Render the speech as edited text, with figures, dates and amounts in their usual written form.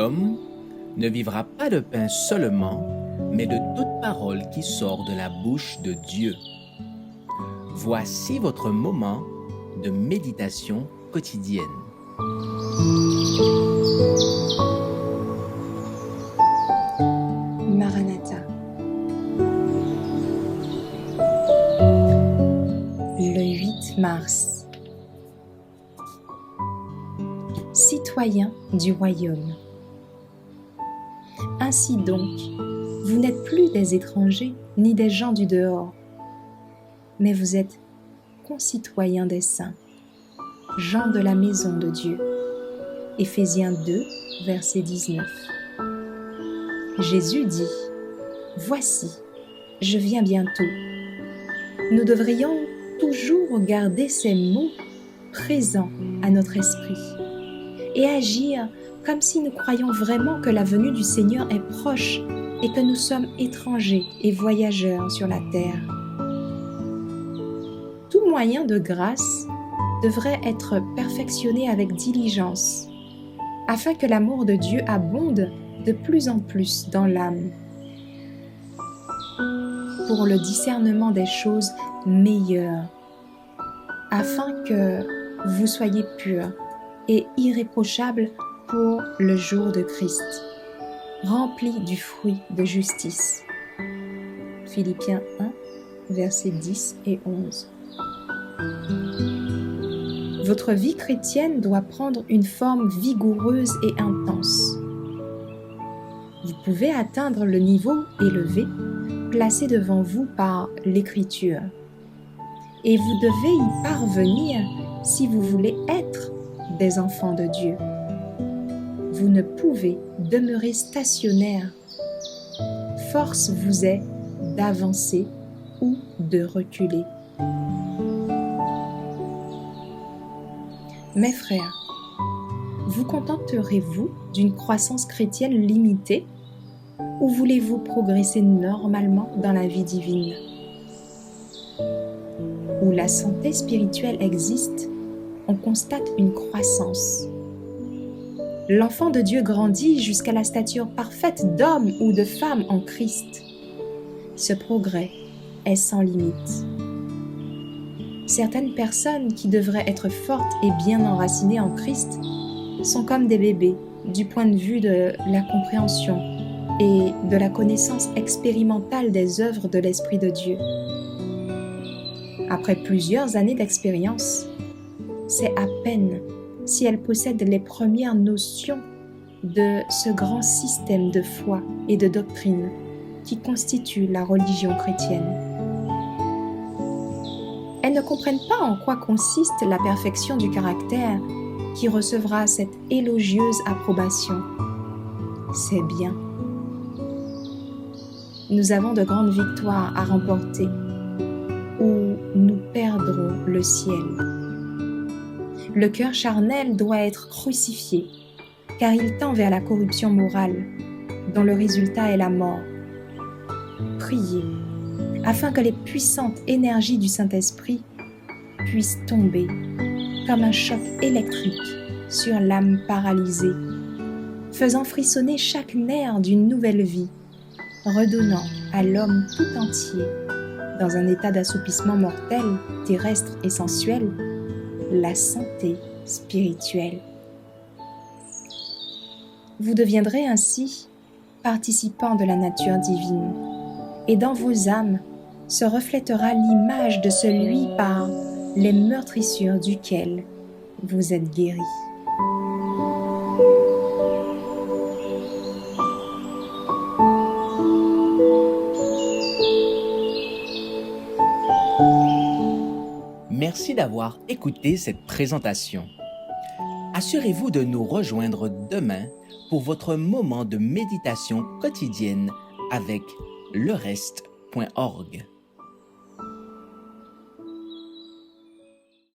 L'homme ne vivra pas de pain seulement, mais de toute parole qui sort de la bouche de Dieu. Voici votre moment de méditation quotidienne. Maranatha. Le 8 mars. Citoyens du royaume. Ainsi donc, vous n'êtes plus des étrangers ni des gens du dehors, mais vous êtes concitoyens des saints, gens de la maison de Dieu. Éphésiens 2, verset 19. Jésus dit : « Voici, je viens bientôt. » Nous devrions toujours garder ces mots présents à notre esprit et agir comme si nous croyions vraiment que la venue du Seigneur est proche et que nous sommes étrangers et voyageurs sur la terre. Tout moyen de grâce devrait être perfectionné avec diligence, afin que l'amour de Dieu abonde de plus en plus dans l'âme, pour le discernement des choses meilleures, afin que vous soyez purs et irréprochables pour le jour de Christ, remplis du fruit de justice. Philippiens 1, versets 10 et 11. Votre vie chrétienne doit prendre une forme vigoureuse et intense. Vous pouvez atteindre le niveau élevé placé devant vous par l'Écriture. Et vous devez y parvenir si vous voulez être des enfants de Dieu. Vous ne pouvez demeurer stationnaire. Force vous est d'avancer ou de reculer. Mes frères, vous contenterez-vous d'une croissance chrétienne limitée ou voulez-vous progresser normalement dans la vie divine? Où la santé spirituelle existe, on constate une croissance. L'enfant de Dieu grandit jusqu'à la stature parfaite d'homme ou de femme en Christ. Ce progrès est sans limite. Certaines personnes qui devraient être fortes et bien enracinées en Christ sont comme des bébés du point de vue de la compréhension et de la connaissance expérimentale des œuvres de l'Esprit de Dieu. Après plusieurs années d'expérience, c'est à peine si elles possèdent les premières notions de ce grand système de foi et de doctrine qui constitue la religion chrétienne. Elles ne comprennent pas en quoi consiste la perfection du caractère qui recevra cette élogieuse approbation. C'est bien. Nous avons de grandes victoires à remporter ou nous perdrons le ciel. Le cœur charnel doit être crucifié, car il tend vers la corruption morale, dont le résultat est la mort. Priez, afin que les puissantes énergies du Saint-Esprit puissent tomber comme un choc électrique sur l'âme paralysée, faisant frissonner chaque nerf d'une nouvelle vie, redonnant à l'homme tout entier, dans un état d'assoupissement mortel, terrestre et sensuel, la santé spirituelle. Vous deviendrez ainsi participants de la nature divine, et dans vos âmes se reflètera l'image de celui par les meurtrissures duquel vous êtes guéris. Merci d'avoir écouté cette présentation. Assurez-vous de nous rejoindre demain pour votre moment de méditation quotidienne avec lereste.org.